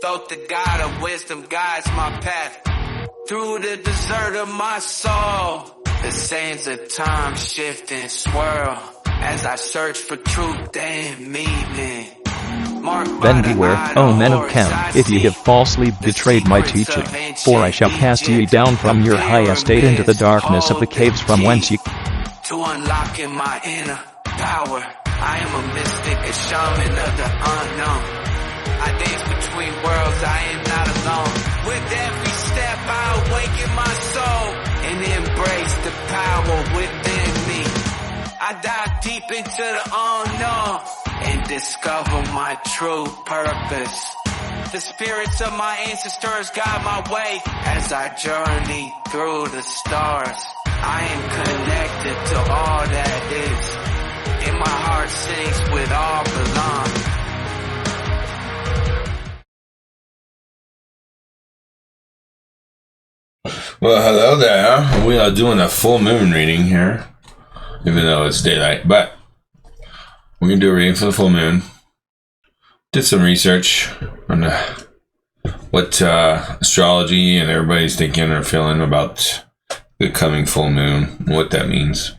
Thoth, the God of wisdom, guides my path through the desert of my soul. The sands of time shift and swirl as I search for truth and meaning. Then beware, O men of Chem, if ye have falsely betrayed my teaching, for I shall cast ye down from your high estate into the darkness of the caves from whence ye... To unlocking my inner power, I am a mystic, a shaman of the unknown. I dance between worlds, I am not alone. With every step I awaken my soul and embrace the power within me. I dive deep into the unknown and discover my true purpose. The spirits of my ancestors guide my way as I journey through the stars. I am connected to all that is, and my heart sings with all belong. Well, hello there. We are doing a full moon reading here, even though it's daylight, but we're going to do a reading for the full moon. Did some research on what astrology and everybody's thinking or feeling about the coming full moon and what that means.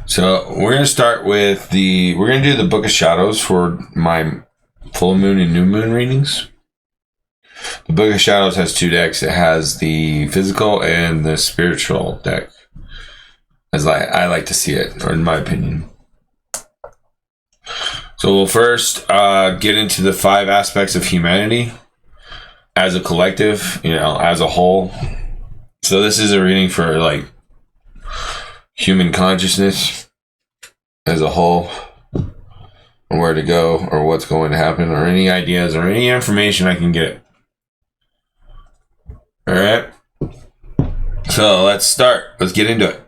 So we're going to start with we're going to do the Book of Shadows for my full moon and new moon readings. The Book of Shadows has two decks. It has the physical and the spiritual deck, as I like to see it, or in my opinion. So we'll first get into the 5 aspects of humanity as a collective, as a whole. So this is a reading for like human consciousness as a whole, and where to go or what's going to happen, or any ideas or any information I can get. All right. So let's start. Let's get into it.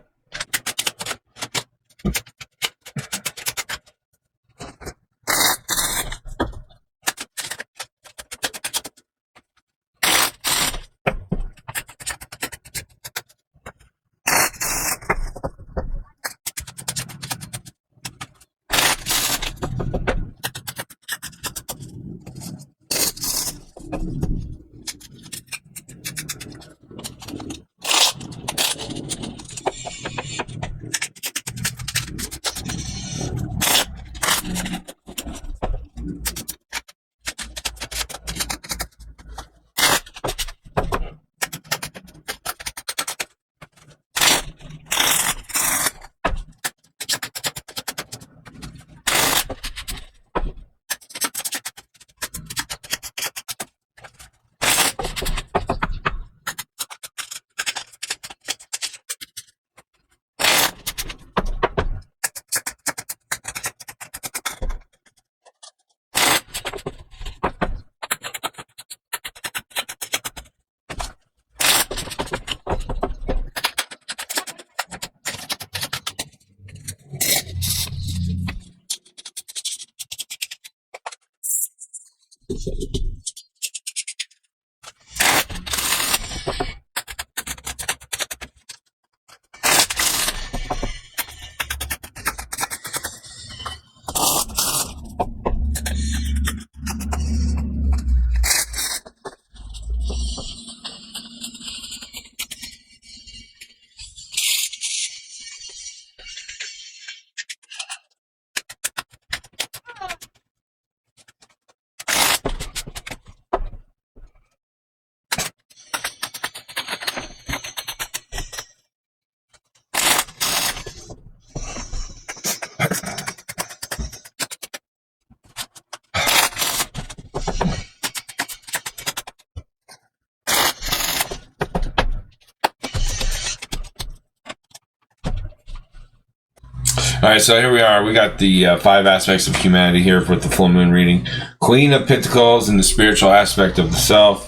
All right, so here we are. We got the 5 aspects of humanity here with the full moon reading. Queen of Pentacles and the spiritual aspect of the self.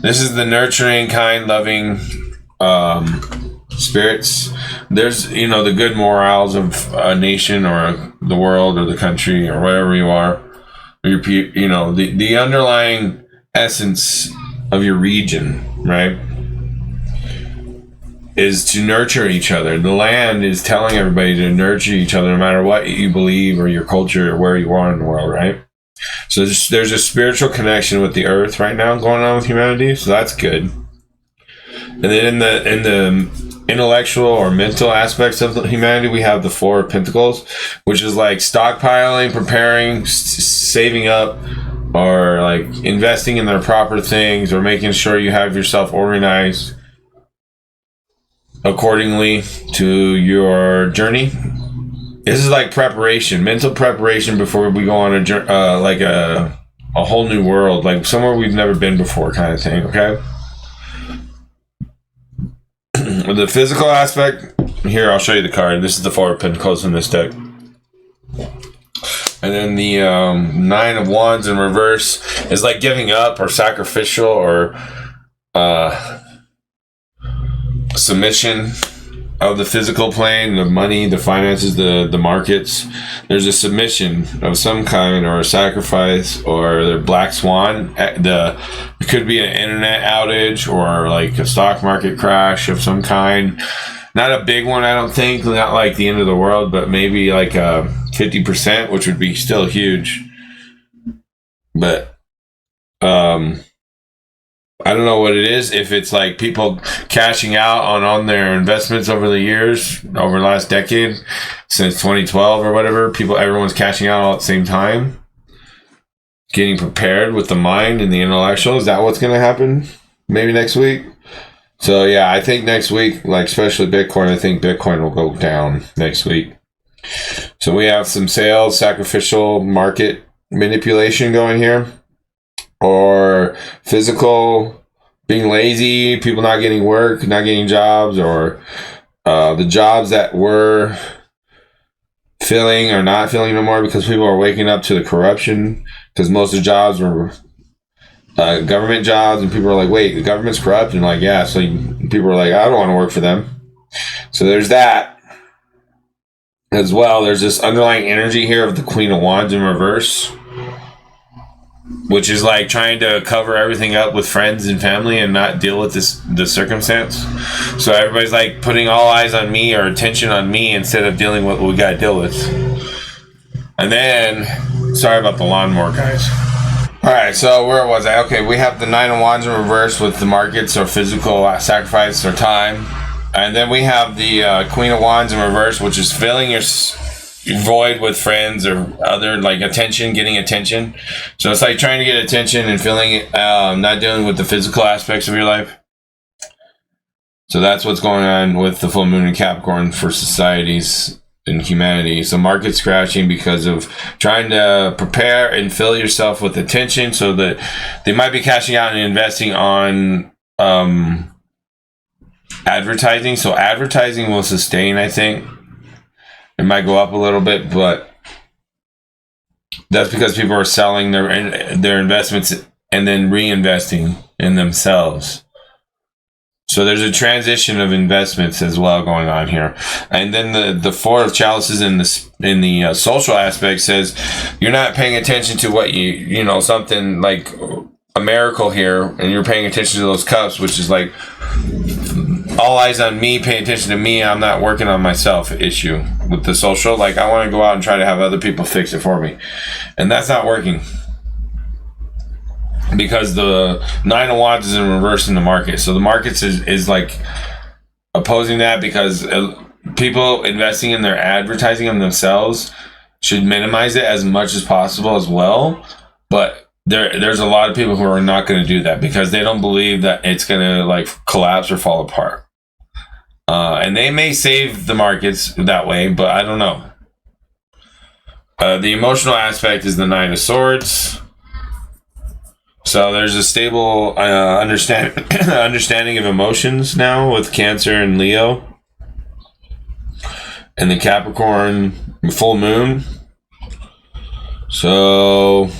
This is the nurturing, kind, loving spirits. There's, the good morals of a nation or the world or the country or wherever you are. The underlying essence of your region, right, is to nurture each other. The land is telling everybody to nurture each other no matter what you believe or your culture or where you are in the world, right? So there's a spiritual connection with the earth right now going on with humanity, so that's good. And then in the intellectual or mental aspects of humanity, we have the Four of Pentacles, which is like stockpiling, preparing, saving up, or like investing in their proper things, or making sure you have yourself organized accordingly to your journey. This is like preparation, mental preparation before we go on a whole new world, like somewhere we've never been before, kind of thing. Okay. The physical aspect here, I'll show you the card. This is the Four of Pentacles in this deck, and then the Nine of Wands in reverse is like giving up or sacrificial or submission of the physical plane, the money, the finances, the markets. There's a submission of some kind, or a sacrifice, or the black swan. It could be an internet outage, or like a stock market crash of some kind. Not a big one, I don't think. Not like the end of the world, but maybe like a 50%, which would be still huge. But I don't know what it is. If it's like people cashing out on their investments over the years, over the last decade, since 2012 or whatever, everyone's cashing out all at the same time, getting prepared with the mind and the intellectual. Is that what's going to happen? Maybe next week. So yeah, I think next week, like especially Bitcoin, I think Bitcoin will go down next week. So we have some sales, sacrificial market manipulation going here, or physical, being lazy, people not getting work, not getting jobs, or the jobs that were filling are not filling no more because people are waking up to the corruption, because most of the jobs were government jobs, and people are like, wait, the government's corrupt? And like, yeah, so people are like, I don't want to work for them. So there's that as well. There's this underlying energy here of the Queen of Wands in reverse, which is like trying to cover everything up with friends and family and not deal with the circumstance. So everybody's like putting all eyes on me or attention on me instead of dealing with what we got to deal with. And then, sorry about the lawnmower, guys. All right, so where was I? Okay, we have the Nine of Wands in reverse with the markets or physical sacrifice or time. And then we have the Queen of Wands in reverse, which is filling your void with friends or other, like attention, getting attention. So it's like trying to get attention and feeling it, not dealing with the physical aspects of your life. So that's what's going on with the full moon in Capricorn for societies and humanity. So markets crashing because of trying to prepare and fill yourself with attention, so that they might be cashing out and investing on advertising. So advertising will sustain, I think. It might go up a little bit, but that's because people are selling their investments and then reinvesting in themselves. So there's a transition of investments as well going on here. And then the Four of Chalices in the social aspect says you're not paying attention to what something like a miracle here, and you're paying attention to those cups, which is like all eyes on me, paying attention to me. I'm not working on myself issue with the social. Like, I want to go out and try to have other people fix it for me, and that's not working because the Nine of Wands is in reverse in the market. So the markets is like opposing that, because people investing in their advertising of themselves should minimize it as much as possible as well. But there's a lot of people who are not going to do that because they don't believe that it's going to like collapse or fall apart. And they may save the markets that way, but I don't know. The emotional aspect is the Nine of Swords. So there's a stable understanding of emotions now with Cancer and Leo. And the Capricorn full moon. So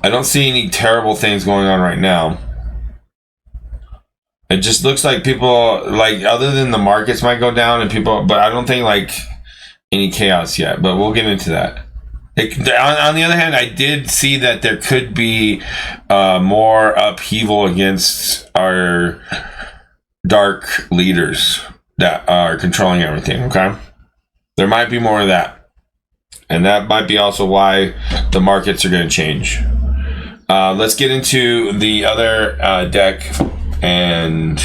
I don't see any terrible things going on right now. It just looks like people, like, other than the markets might go down and people, but I don't think like any chaos yet, but we'll get into that. On the other hand, I did see that there could be more upheaval against our dark leaders that are controlling everything, okay? There might be more of that. And that might be also why the markets are going to change. Let's get into the other deck and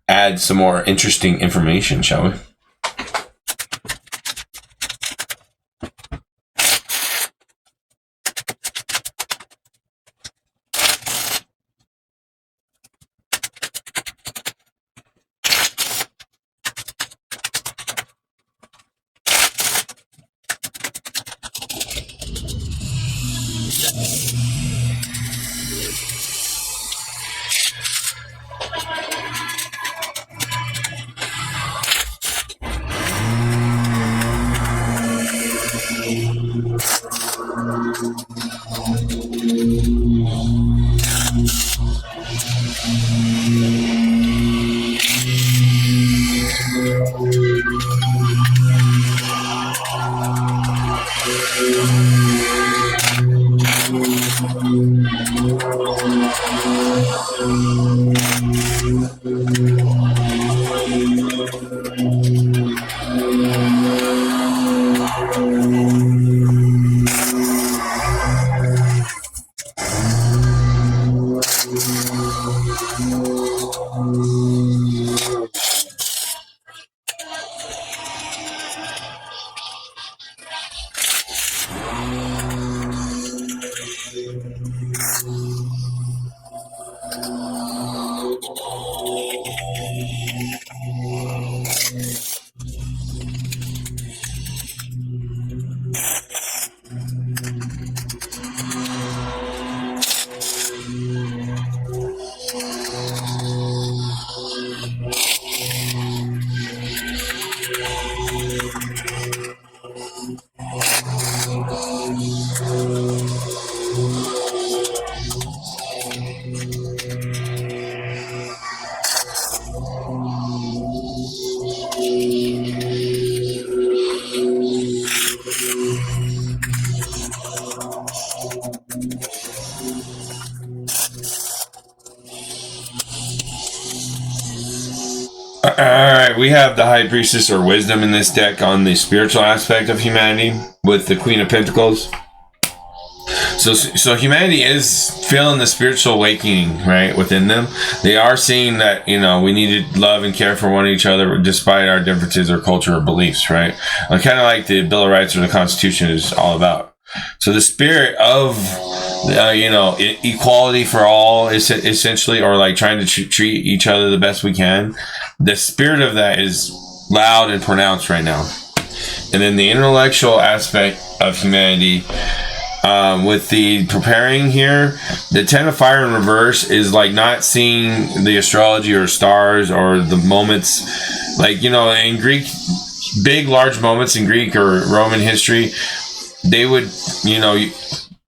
add some more interesting information, shall we? Alright, we have the High Priestess or Wisdom in this deck on the spiritual aspect of humanity with the Queen of Pentacles. So humanity is feeling the spiritual awakening, right, within them. They are seeing that, you know, we need to love and care for one each other despite our differences or cultural beliefs, right? Kind of like the Bill of Rights or the Constitution is all about. So the spirit of, equality for all is essentially, or like trying to treat each other the best we can. The spirit of that is loud and pronounced right now. And then the intellectual aspect of humanity, with the preparing here, the 10 of Fire in reverse is like not seeing the astrology or stars or the moments, like, you know, in Greek, big, large moments in Greek or Roman history, they would, you know,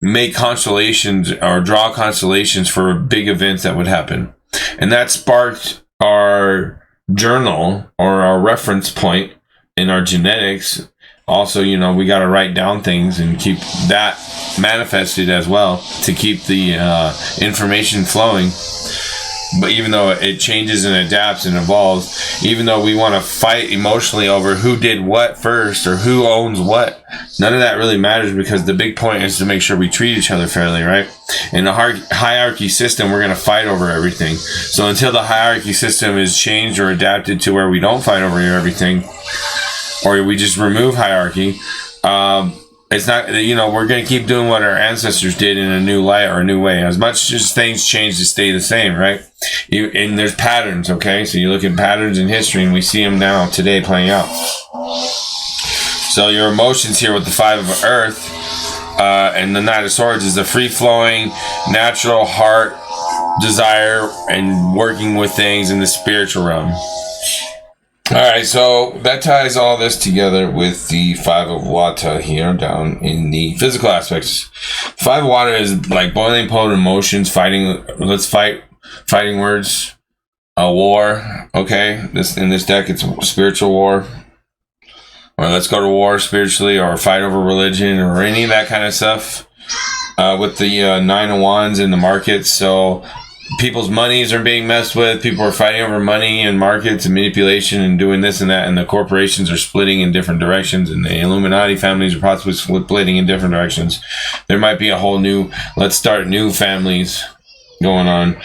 make constellations or draw constellations for big events that would happen. And that sparked our journal or our reference point in our genetics. Also, you know, we got to write down things and keep that manifested as well to keep the information flowing. But even though it changes and adapts and evolves, even though we want to fight emotionally over who did what first or who owns what, none of that really matters, because the big point is to make sure we treat each other fairly, right? In the hierarchy system, we're going to fight over everything. So until the hierarchy system is changed or adapted to where we don't fight over everything, or we just remove hierarchy, it's not, you know, we're going to keep doing what our ancestors did in a new light or a new way. As much as things change to stay the same, right? And there's patterns, okay? So you look at patterns in history and we see them now today playing out. So your emotions here with the Five of Earth and the Knight of Swords is the free-flowing, natural heart desire and working with things in the spiritual realm. Alright, so that ties all this together with the Five of Water here down in the physical aspects. Five of Water is like boiling point emotions, fighting, fighting words, a war, okay? In this deck, it's a spiritual war. Or let's go to war spiritually, or fight over religion, or any of that kind of stuff. With the Nine of Wands in the market, so people's monies are being messed with. People are fighting over money and markets and manipulation and doing this and that. And the corporations are splitting in different directions. And the Illuminati families are possibly splitting in different directions. There might be a whole new, let's start new families going on.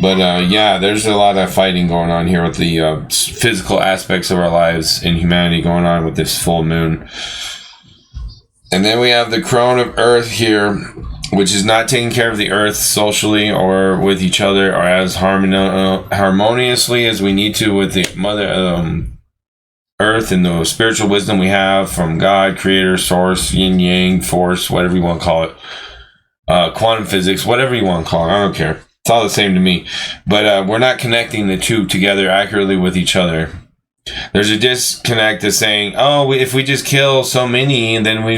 But yeah, there's a lot of fighting going on here with the physical aspects of our lives and humanity going on with this full moon. And then we have the crone of earth here, which is not taking care of the earth socially or with each other or as harmoniously as we need to with the mother earth and the spiritual wisdom we have from God, creator, source, yin yang, force, whatever you want to call it, quantum physics, whatever you want to call it. I don't care. It's all the same to me. But we're not connecting the two together accurately with each other. There's a disconnect of saying, oh, if we just kill so many, then we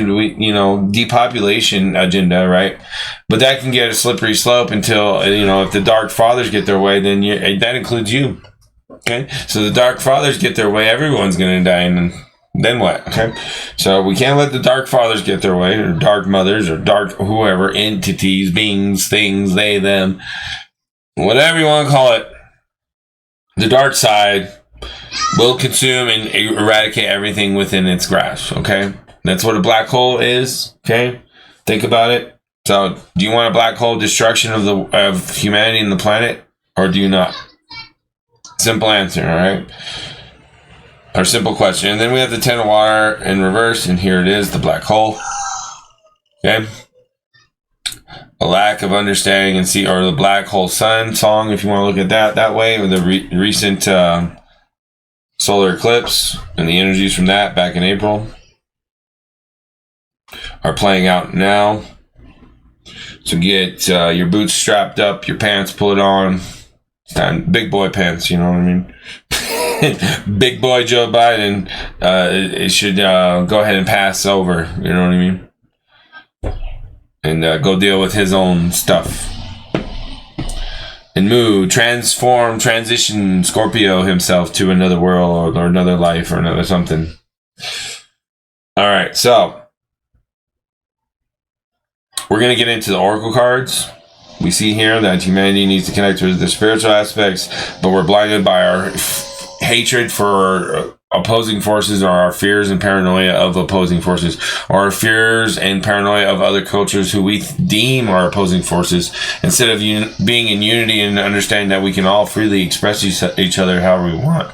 depopulation agenda, right? But that can get a slippery slope until, if the Dark Fathers get their way, then that includes you. Okay? So the Dark Fathers get their way, everyone's going to die, and then what? Okay? So we can't let the Dark Fathers get their way, or Dark Mothers, or Dark whoever, entities, beings, things, they, them, whatever you want to call it. The dark side will consume and eradicate everything within its grasp, okay? That's what a black hole is, okay? Think about it. So, do you want a black hole destruction of humanity and the planet, or do you not? Simple answer, all right? Or simple question. And then we have the 10 of water in reverse, and here it is, the black hole. Okay? A lack of understanding or the black hole sun song, if you want to look at that way, or the recent solar eclipse and the energies from that back in April are playing out now. So get your boots strapped up, your pants, pull it on. It's time, big boy pants, you know what I mean? Big boy Joe Biden it should go ahead and pass over, you know what I mean? And go deal with his own stuff. And move, transition Scorpio himself to another world or another life or another something. All right, so we're going to get into the oracle cards. We see here that humanity needs to connect with the spiritual aspects, but we're blinded by our hatred for opposing forces, or our fears and paranoia of opposing forces, or our fears and paranoia of other cultures who we deem are opposing forces, instead of being in unity and understanding that we can all freely express each other however we want.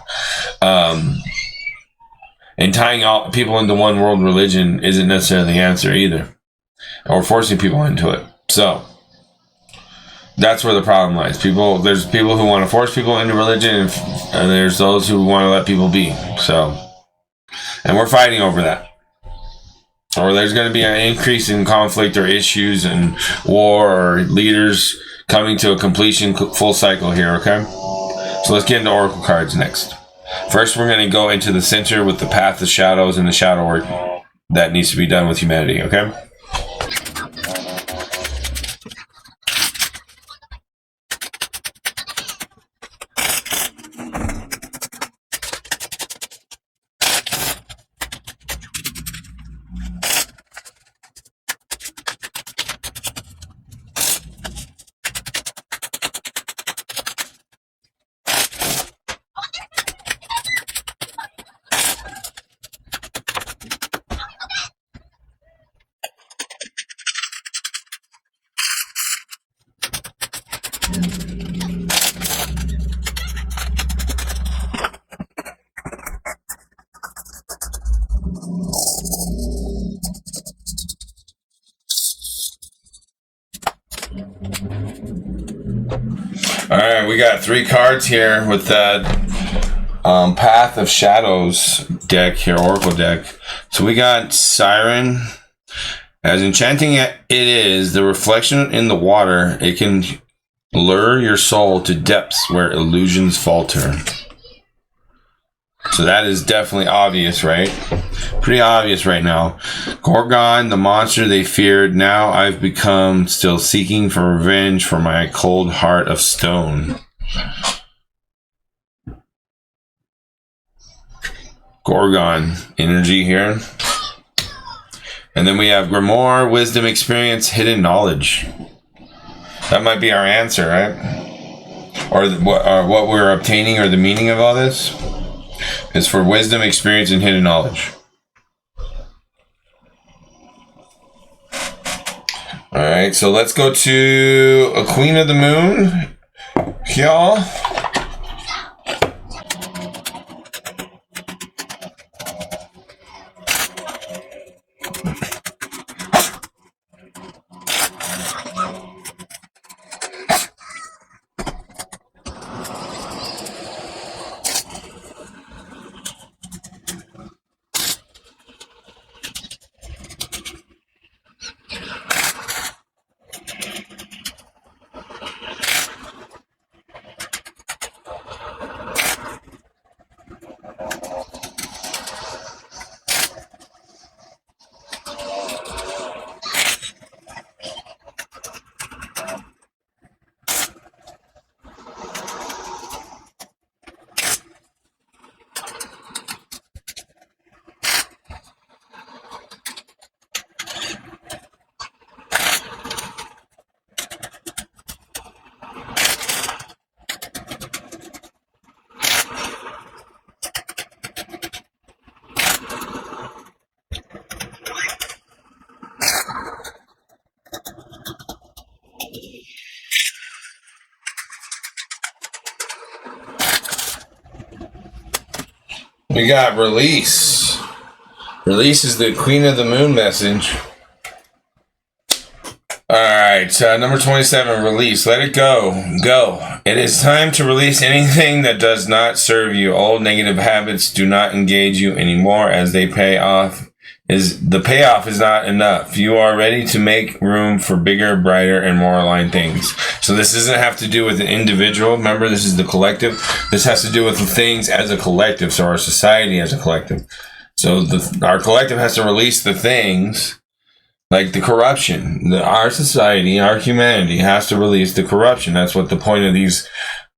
And tying all people into one world religion isn't necessarily the answer either, or forcing people into it. So that's where the problem lies. There's people who want to force people into religion, and there's those who want to let people be. So, and we're fighting over that. Or there's going to be an increase in conflict or issues and war or leaders coming to a completion, full cycle here, okay? So let's get into oracle cards next. First, we're going to go into the center with the path of shadows and the shadow work that needs to be done with humanity, okay? Alright, we got 3 cards here with that Path of Shadows deck here, Oracle deck. So we got Siren. As enchanting it is, the reflection in the water, it can lure your soul to depths where illusions falter. So that is definitely obvious, right? Pretty obvious right now. Gorgon, the monster they feared, now I've become, still seeking for revenge for my cold heart of stone. Gorgon energy here. And then we have Grimoire, wisdom, experience, hidden knowledge. That might be our answer, right? or what we're obtaining, or the meaning of all this, is for wisdom, experience, and hidden knowledge. All right, so let's go to a Queen of the Moon, y'all. We got release. Release is the Queen of the Moon message. Alright, number 27, release. Let it go. Go. It is time to release anything that does not serve you. Old negative habits do not engage you anymore, as the payoff is not enough. You are ready to make room for bigger, brighter, and more aligned things. So this doesn't have to do with an individual. Remember, this is the collective. This has to do with the things as a collective, so our society as a collective. So our collective has to release the things like the corruption. Our society, our humanity has to release the corruption. That's what the point of these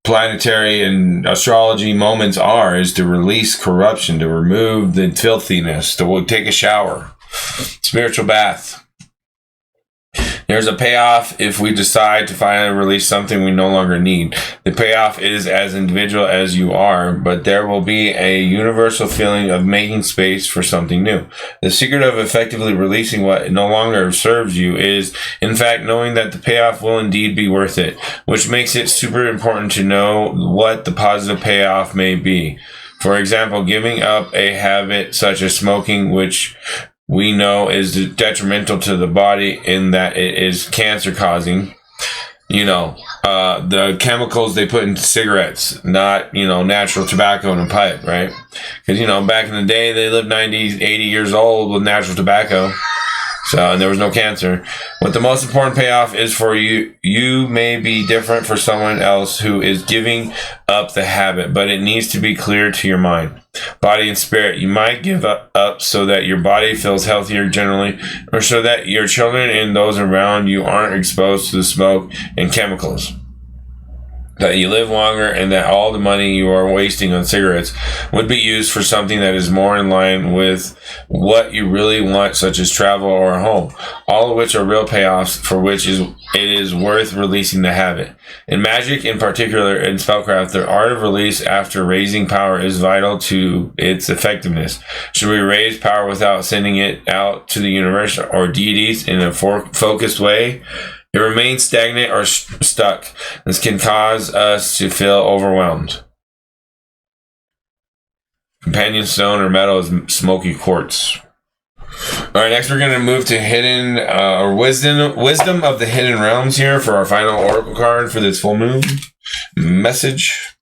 planetary and astrology moments are, is to release corruption, to remove the filthiness, to take a shower, spiritual bath. There's a payoff if we decide to finally release something we no longer need. The payoff is as individual as you are, but there will be a universal feeling of making space for something new. The secret of effectively releasing what no longer serves you is, in fact, knowing that the payoff will indeed be worth it, which makes it super important to know what the positive payoff may be. For example, giving up a habit such as smoking, which we know is detrimental to the body in that it is cancer causing. The chemicals they put in cigarettes, not, natural tobacco in a pipe, right? Because, back in the day, they lived 90, 80 years old with natural tobacco. And there was no cancer. What the most important payoff is for you, you may be different for someone else who is giving up the habit, but it needs to be clear to your mind, body, and spirit. You might give up so that your body feels healthier generally, or so that your children and those around you aren't exposed to the smoke and chemicals, that you live longer, and that all the money you are wasting on cigarettes would be used for something that is more in line with what you really want, such as travel or a home, all of which are real payoffs for which it is worth releasing the habit. In magic, in particular, in spellcraft, the art of release after raising power is vital to its effectiveness. Should we raise power without sending it out to the universe or deities in a focused way? It remains stagnant or stuck. This can cause us to feel overwhelmed. Companion stone or metal is smoky quartz. All right, next we're going to move to hidden or wisdom of the hidden realms here for our final oracle card for this full moon message.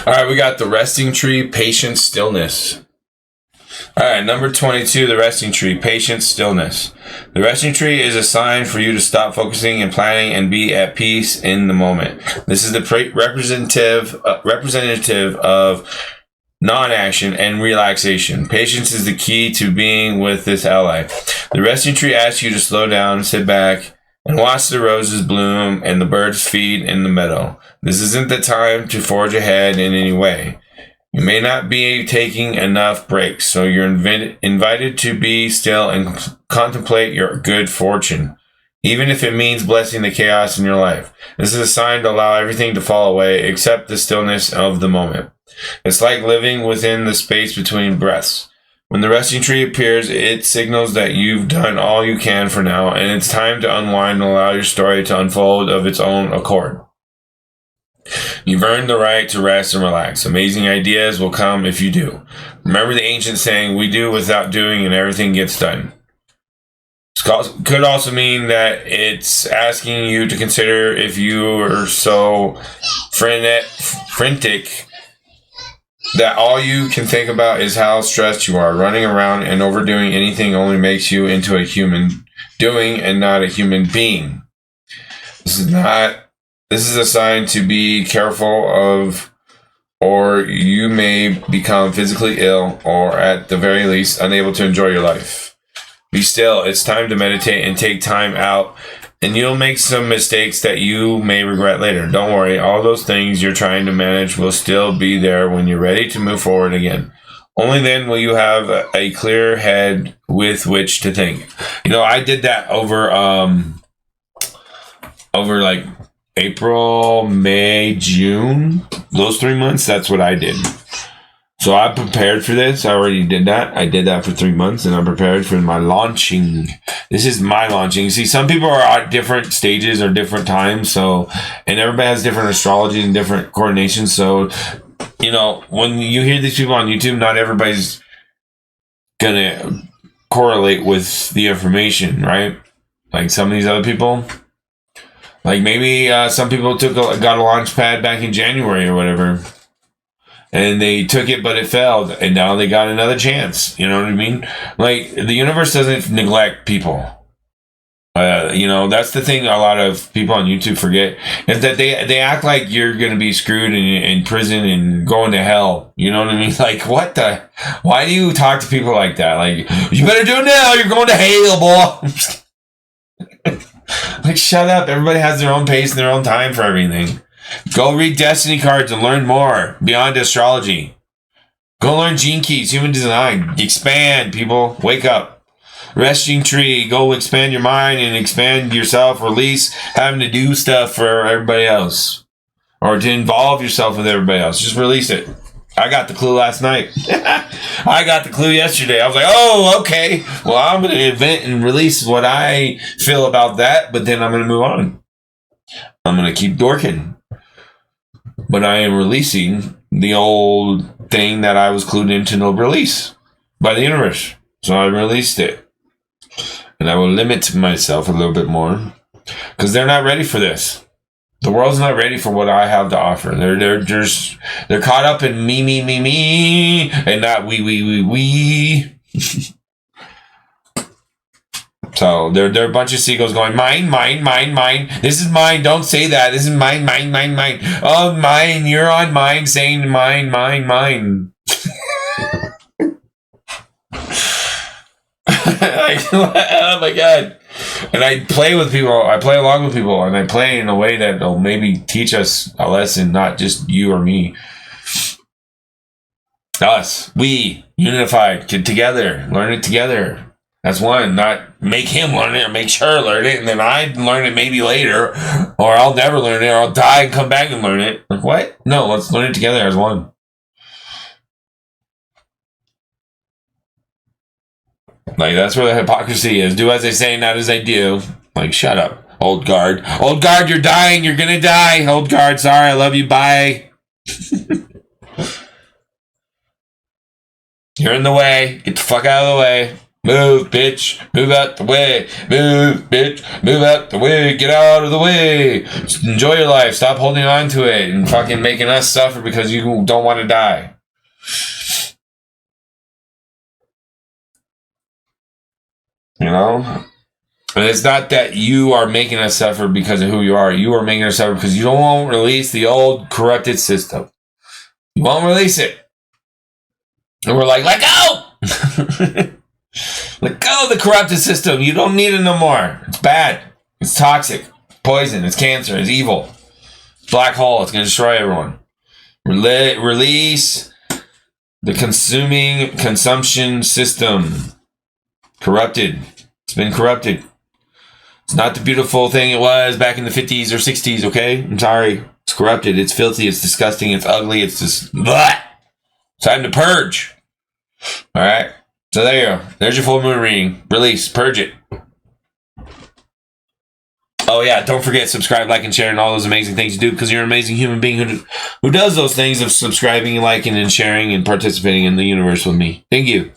All right, we got the resting tree, patience, stillness. All right, number 22, the resting tree, patience, stillness. The resting tree is a sign for you to stop focusing and planning and be at peace in the moment. This is the representative of non-action and relaxation. Patience is the key to being with this ally. The resting tree asks you to slow down, sit back, and watch the roses bloom and the birds feed in the meadow. This isn't the time to forge ahead in any way. You may not be taking enough breaks, so you're invited to be still and contemplate your good fortune, even if it means blessing the chaos in your life. This is a sign to allow everything to fall away except the stillness of the moment. It's like living within the space between breaths. When the resting tree appears, it signals that you've done all you can for now, and it's time to unwind and allow your story to unfold of its own accord. You've earned the right to rest and relax. Amazing ideas will come if you do. Remember the ancient saying, we do without doing and everything gets done. Could also mean that it's asking you to consider if you are so frantic that all you can think about is how stressed you are. Running around and overdoing anything only makes you into a human doing and not a human being. This is a sign to be careful of, or you may become physically ill or at the very least unable to enjoy your life. Be still. It's time to meditate and take time out, and you'll make some mistakes that you may regret later. Don't worry. All those things you're trying to manage will still be there when you're ready to move forward again. Only then will you have a clear head with which to think. You know, I did that over like April, May, June, those 3 months, that's what I did. So I prepared for this. I already did that. I did that for 3 months, and I'm prepared for my launching. This is my launching. See, some people are at different stages or different times, so, and everybody has different astrology and different coordinations. So, you know, when you hear these people on YouTube, not everybody's gonna correlate with the information, right? Like some of these other people. Like maybe some people got a launch pad back in January or whatever, and they took it, but it failed, and now they got another chance. You know what I mean? Like the universe doesn't neglect people. You know, that's the thing a lot of people on YouTube forget, is that they act like you're going to be screwed in prison and going to hell. You know what I mean? Like, what the? Why do you talk to people like that? Like, you better do it now. You're going to hell, boy. Like, shut up. Everybody has their own pace and their own time for everything. Go read destiny cards and learn more beyond astrology. Go learn gene keys, human design. Expand, people. Wake up. Resting tree. Go expand your mind and expand yourself. Release having to do stuff for everybody else, or to involve yourself with everybody else. Just release it. I got the clue last night. I got the clue yesterday. I was like, oh, okay. Well, I'm going to invent and release what I feel about that, but then I'm going to move on. I'm going to keep dorking. But I am releasing the old thing that I was clued into to release by the universe. So I released it. And I will limit myself a little bit more, because they're not ready for this. The world's not ready for what I have to offer. They're caught up in me, and not we. So they're a bunch of seagulls going, mine. This is mine. Don't say that. This is mine. Oh, mine. You're on mine, saying mine. Oh my God. And I play with people. I play along with people, and I play in a way that will maybe teach us a lesson, not just you or me. Us, we, unified, together, learn it together. That's one. Not make him learn it or make sure learn it, and then I learn it maybe later, or I'll never learn it, or I'll die and come back and learn it. Like, what? No, let's learn it together as one. Like, that's where the hypocrisy is. Do as I say, not as I do. Like, shut up, old guard. Old guard, you're dying. You're gonna die. Old guard, sorry, I love you. Bye. You're in the way. Get the fuck out of the way. Move, bitch. Move out the way. Move, bitch. Move out the way. Get out of the way. Just enjoy your life. Stop holding on to it and fucking making us suffer because you don't want to die. You know? And it's not that you are making us suffer because of who you are. You are making us suffer because you don't want to release the old corrupted system. You won't release it. And we're like, let go! Let go of the corrupted system. You don't need it no more. It's bad. It's toxic. Poison. It's cancer. It's evil. Black hole. It's going to destroy everyone. Release the consumption system. Corrupted. It's been corrupted. It's not the beautiful thing it was back in the 50s or 60s, okay? I'm sorry. It's corrupted. It's filthy. It's disgusting. It's ugly. It's just... Blah! It's time to purge. All right? So there you go. There's your full moon reading. Release. Purge it. Oh, yeah. Don't forget, subscribe, like, and share, and all those amazing things you do, because you're an amazing human being who does those things of subscribing, liking, and sharing, and participating in the universe with me. Thank you.